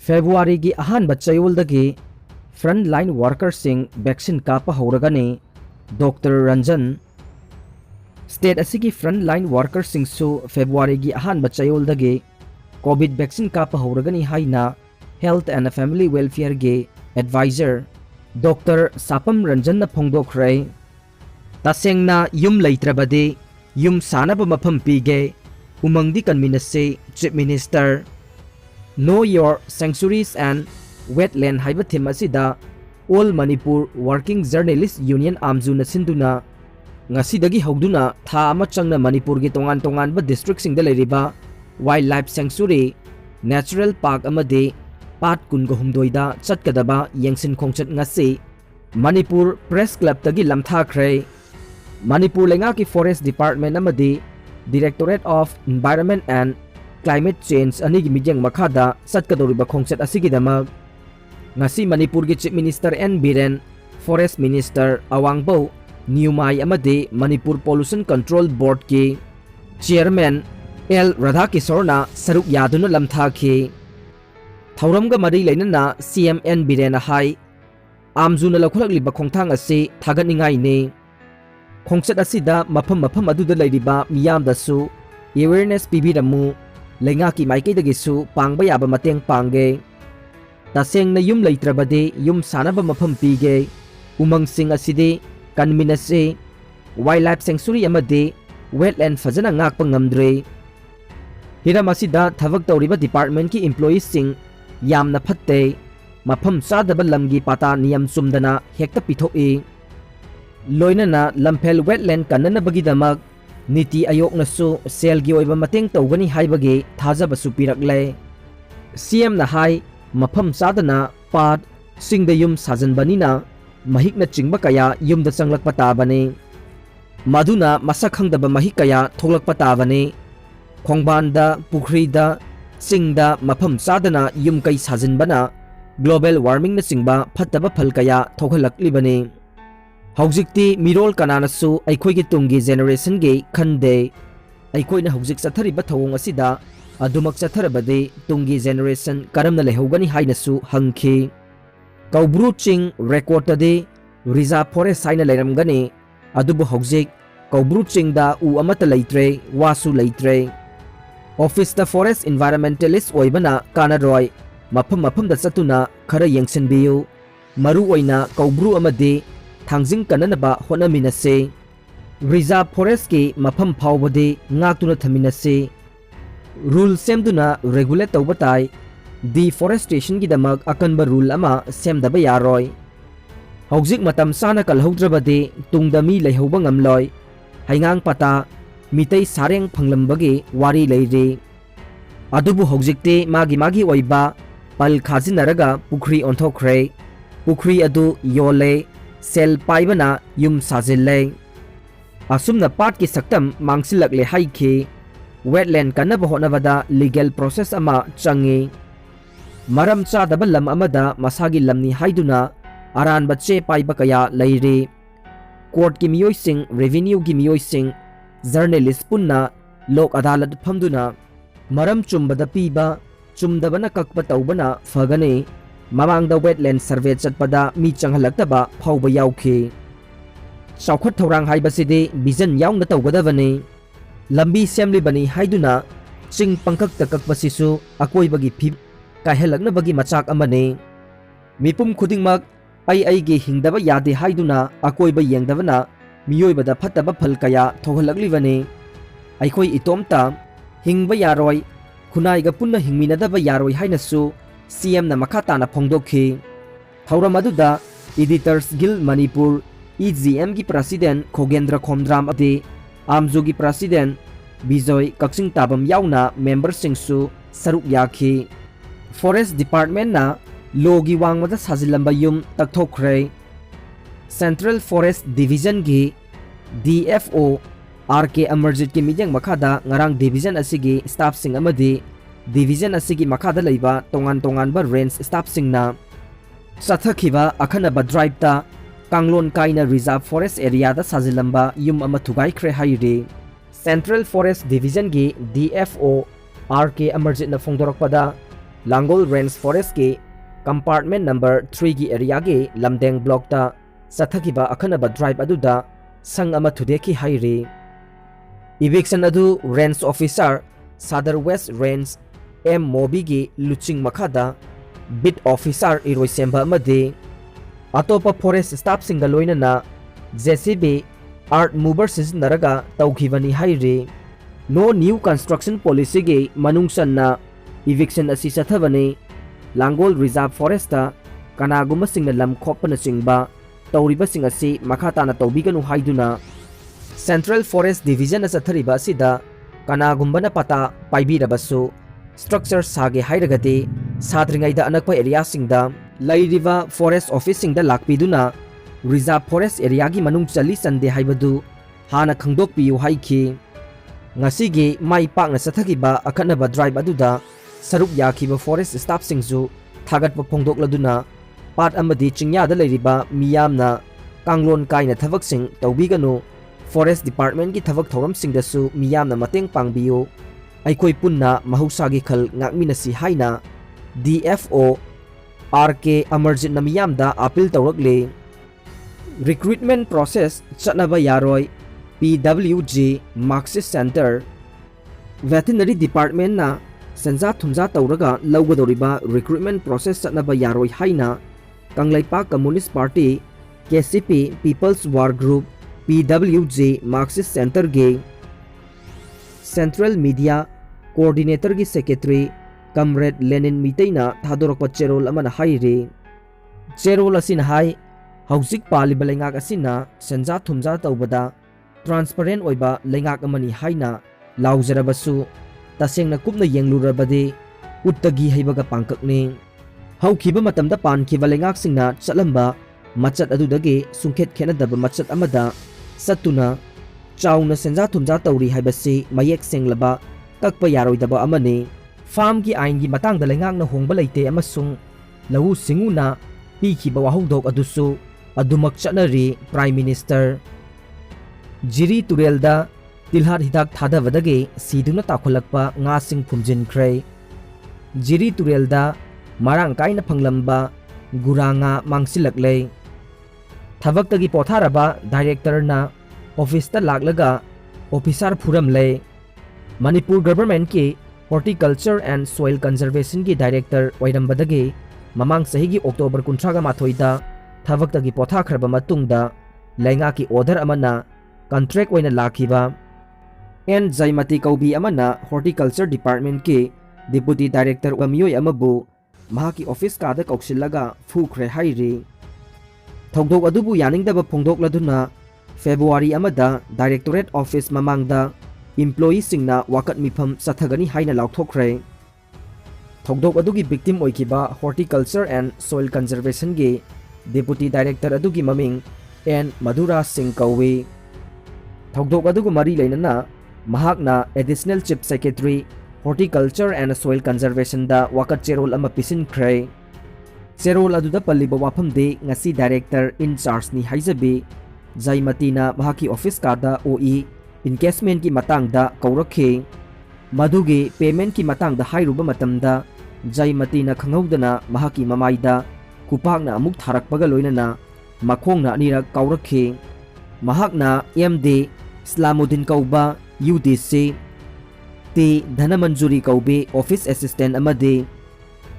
February gi ahanba chayoldagi frontline workersing vaccine kapa hawragani Dr. Ranjan state asigi frontline workersing su February gi ahanba chayoldagi COVID vaccine kapa hawragani haina Health and Family Welfare gi advisor Dr. Sapam Ranjan na phongdokre tasengna yum leitrabadi yum sanaba mafam pige umangdi kanminase Chief Minister Know Your Sanctuaries and Wetland haiba theme asida All Manipur Working Journalists Union amjuna sinduna ngasidagi hawduna tha ama changna Manipur gi tongan ba district singda leiriba Wildlife Sanctuary Natural Park amade pat kunga humdoida chatkadaba yengsin khongchat ngasi Manipur Press Club tagi lamthakre Manipur lenga ki Forest Department amade Directorate of Environment and Climate Change anigi midyang makhada satkadoriba khongchat asigidamag ngasi Manipur gi Chief Minister N Biren Forest Minister Awangbo Newmai amade Manipur Pollution Control Board ki Chairman L Radhakisorna saruk yaduna lamthakhi thauramga mari leinana CM N Biren hai amjuna lakholagliba khongthang asi thaganingai ne khongchat asida mafam aduda leiriba miyamdasu awareness pibiramu lenga ki maikaidagisu pangba yaba mateng pangge tasengna yum leitrabade yum sanaba mafam pige umangsing aside kanminase wildlife sanctuary amade wetland fajana ngakpa ngamdre hiram asida thabak tawriba department ki employees sing yamna phatte mafam sadaba lamgi pata niyam sumdana hekta pithoki loinana lamphel wetland kanana bagidamak Niti Ayok nasu sel gi oiba mateng tawgani haibagi thajaba su pirakle CM na hai mafam sadana pat singda yum sajanbanina mahikna chingba kaya yumda changlakpa tabane maduna masak khangdaba mahik kaya thoglakpa tabane khongbanda pukhri singda mafam sadana yum kai sajanbana global warming na chingba phattaba phal kaya thoghlaklibane Haujikti mirol kananasu aikhoigi tungi generation ge khande aikhoina haujik chathariba thawong asida adumak chatharabade tungi generation karamna lehogani hainasu hangkhi Kaubru ching record tade Reserve Forest haina leiramgani adubu haujik Kaubru ching da u amata leitre wasu leitre Office da Forest Environmentalist oibana kanaroi mafam da chatuna khara yengsinbiyu maru oina Kaubru amade Thangjing kananaba honaminase Reserve Forest ki mafam phawbade ngaktuna thaminase rule semduna regulate tawbatai deforestation gi damak akanba rule ama semdaba yaroi haujik matam sana kalhaudrabade tungdami leihoba ngamloi haingang pata mitei sareng phanglambagi wari leire adubu haujikte magi oiba pal khajinaraga pukhri onthokre pukhri adu yole sel paibana yum sajille asumna part ki saktam mangsilakle haikhe wetland kanaba honabada legal process ama changi maram chadaba lam amada masagi lamni haiduna aran bache paiba kaya leire court ki miyoi sing revenue ki miyoi sing journalist punna lok adalat phamduna maram chumbada piba chumdabana kakpa tawbana fagane Mamangda wetland survey chatpada mi changhalaktaba phawba yawkhi Chawkhat thorang haibasidi vision yaungna tawgadabani lambi semlibani haiduna ching pangkak takakbasisu akoibagi phib kaihalaknabagi machak amane mipum khudingmak ai gi hingdaba yade haiduna akoiba yengdabana miyoibada phattaba phal kaya thogalaklibani aikoi itomta hingba yaroi khunaiga punna hingminadaba yaroi hainasu CM na makatana phongdokhi thauramadu Editors Guild Manipur EGM gi President Khogendra Khomdram ade Amju gi President Bijoy Kaksing Tabam yauna member singsu saruk yakhi Forest Department na logi wangmada sajilamba yum takthokre Central Forest Division gi DFO RK Amarjit ki midyang makhada ngarang division asigi staff sing amadi Division asigi makada leiba tongan ba range staff singna sathakhiba akhanaba drive ta kanglon kaina reserve forest area da sajilamba yum ama thugai khre haire Central Forest Division gi DFO RK Amarjit na phongdorakpada Langol range forest के compartment number 3 की area के लमदेंग block ता सथकिबा अखनबा drive अदुदा संग अमा थुदेकी हाइरे eviction अदु range officer Sadar west range M Mobi की लुचिंग मखादा बिट ऑफिसर इरोइसेंबा अमदे अतोपा फॉरेस्ट स्टाफ सिंगा लोइनना जेसीबी आर्ट मूवर सिजनरगा तौखिबनी हाइरे नो न्यू कंस्ट्रक्शन पॉलिसी के मनुंगसन्ना इविक्शन असी चथबने लांगोल रिजर्व फॉरेस्ट कनागुम सिंग लम खोपन चिंबा तौरिबसिंग असी मखाताना तौबिगनु हाइदुना सेंट्रल फॉरेस्ट डिवीजन चथरिबा असिदा कनागुम्बना पता पाइबिरबसु स्ट्रक्चर सागे हाइरगदे साद्रिंगाइदा अनकपा एरिया सिंगदा लैरिबा फॉरेस्ट ऑफिस सिंगदा लाकपिदुना रिजर्व फॉरेस्ट एरिया की मनुंग चली संदे हाइबदु हाना खंगदोकपियु हाइखि ngasi mai pakna sathakiba akhanaba drive aduda saruk yakhiba forest staff singju thagatpa phongdokladuna pat amadi chingya da leiriba miyamna kanglon kaina thabak sing tawbiganu forest department ki thabak thoram sing dasu miyamna mateng pangbiyo aikoi punna mahusagi khal ngakminasi haina DFO RK Amarjit na miyamda appeal tawrakle recruitment process chatnaba yaroi PWG Marxist Center Veterinary Department na senja thumja tawraga lawgadoriba recruitment process chatnaba yaroi haina Kanglaipak Communist Party KCP People's War Group PWG Marxist Center ge Central Media Coordinator gi Secretary Comrade Lenin Miteina thadorakpa cherol amana haire cherol asin hai haujik paliba lengak asina senja thumja tawbada transparent ओइबा लेंगाक अमनी हाइना लाउजरबसु तसेंगना कुपना येंगलुरबदे उत्तगी हैबगा पांककने हौखिबा मतमदा पानखिबा लेंगाक सिंगना चलंबा मचत अदुदगे सुंखेत खेनदब मचत अमदा सत्तुना चाउना सेंजा थुमजा तौरी हैबसे मयेक सेंगलबा ककपा यारोइदबा अमने फार्म की आइन की मतंगदा लेंगाकना होंगबा लेते अमसुंग लहु सिंगुना पीखिबा वाहुदोक अदुसु अदुमक चनरी प्राइम मिनिस्टर जिरी तुरेलदा तिलहार हिदाक थादबदगे सीदुना ताखोलकपा ngasing phumjinkhre जिरी तुरेलदा marang kaina phanglamaba guranga mangsilakle thabaktagi potharaba director na office ta laklaga officer phuramle Manipur government ki horticulture and soil conservation ki director oirambadagi mamang sahi gi October 19 da thabaktagi pothakraba matungda lenga ki order amana contract oina lakhiba N Jaimati Kaubi amana horticulture department ke deputy director wamiyoi amabu mahaki office ka da kauksilaga phukre haire thongdok adubu yaningdaba phongdokladuna February amada directorate office mamangda employee singna wakat mifam sathagani haina laukthokre thongdok adugi victim oikiba horticulture and soil conservation ge deputy director adugi maming N Madhura Singh Kauwe थौदोक अदुगु मरी लेनना महाकना additional chief secretary horticulture and soil conservation दा वाकत चेरोल अमा पिसिनख्रे चेरोल अदुदा पल्लिबा वाफम दे ngasi डायरेक्टर इन चार्ज नि हाइजबे जाइमतीना महाकी ऑफिस कादा ओई इनकेसमेंट की मतंगदा कौरखे मधुगे पेमेंट की मतंगदा हाइरुबा मतमदा जाइमतीना खंगौदना महाकी ममाइदा कुपाकना अमुक थारकपगा लोइनना मखोंगना अनिरक कौरखे महाकना MD Slamuddin Kauba UDC T Dhanamanjuri Kaube office assistant amade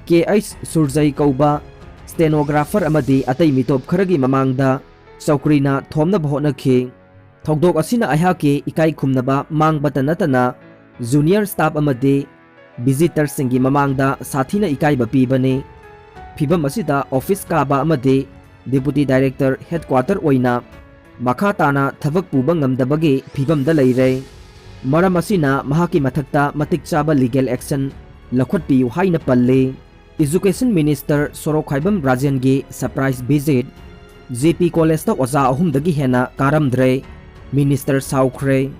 KH Surjai Kauba stenographer amade atai mitop kharagi mamangda saukrina thomna bhona khe thokdok asina aiha ke ikai khumnaba mangbata natana junior staff amade visitor singi mamangda sathina ikai ba pibane phibam asida office ka ba amade deputy director headquarter oina Makhatana thabak puba ngamdabage phibamda leire maram asina mahaki mathakta matik chaba legal action lakhotpiu haina palle education minister Sorok Khaibam Rajan ge surprise visit JP college ta oza ahumdagi hena karamdre minister saukhre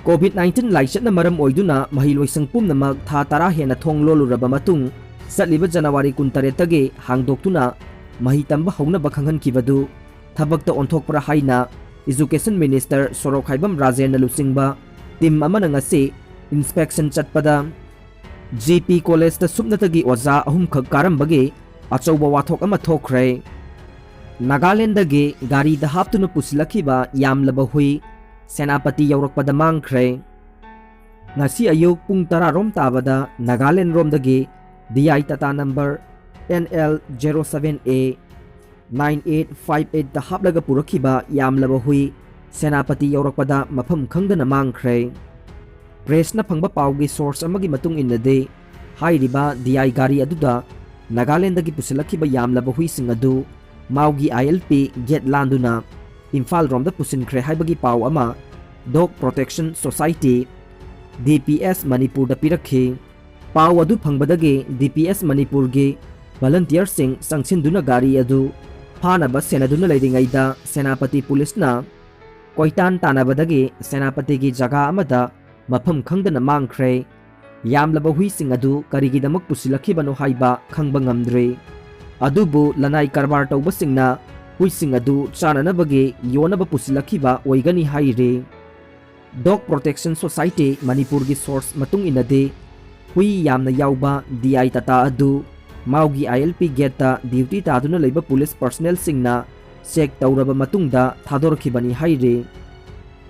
COVID-19 laichatna maram oiduna mahiloisang pumnamak tha tara hena thongloluraba matung satliba January 18 tage hangdoktuna mahitamba haunaba khanghankibadu Thabakta onthokpra haina education minister Sorok Khaibam Rajan na lusingba team amana ngasi inspection chatpada GP College ta supnatagi oza ahum khak karambagi achauba wathok ama thokre. Nagaland dagi gari da haptuna pusilakhiba yamlaba hui Senapati yaurakpada mangkhre. Ngasi ayuk pung 10 rom tabada Nagaland rom dagi DI Tata number NL07A 9858 da haplaga purakhiba yamlaba hui Senapati yaurakpada mafam khangdana mangkhre. Press na phangba pawgi source amagi matung innade hairiba DI gari aduda Nagaland dagi pusilakhiba yamlaba hui sing adu maugi ILP get landuna Imphal rom da pusinkhre haibagi paw ama Dog Protection Society DPS Manipur da pirakhi. Paw adu phangbadagi DPS Manipur gi volunteer sing sangchinduna gari adu phanaba senaduna leiringaida Senapati Police na koitan tanabadagi Senapati gi jaga amada mafam khangdana mangkhre. Yamlaba hui sing adu karigidamak pusilakhibano haiba khangba ngamdre. Adubu lanai karbar tawba singna hui sing adu chananabagi yonaba pusilakhiba oigani haire. Dog Protection Society Manipur gi source matung inade hui yamna yauba DI Tata adu maugi ILP geta duty taduna leiba police personnel singna check tawraba matungda thadorkhibani haire.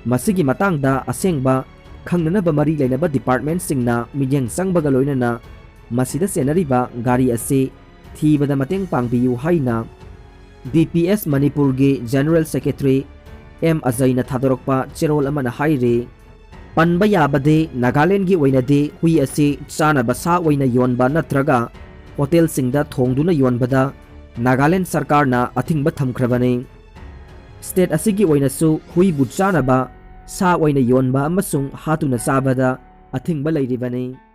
Masigi matangda asengba khangnanaba mari leinaba department singna midyang sangbaga loinana masida senariba gari ase thibada mateng pangbiyu haina DPS Manipur gi General Secretary M Azaina thadorokpa cherol amana haire. Panba yabade Nagaland gi oinade hui ase chanaba sa oina yonba natraga hotel singda thongduna yonbada Nagaland sarkar na athingba thamkhrabane. State asigi oinasu hui bu chanaba sa oina yonba amasung hatuna sabada athingba leiribane.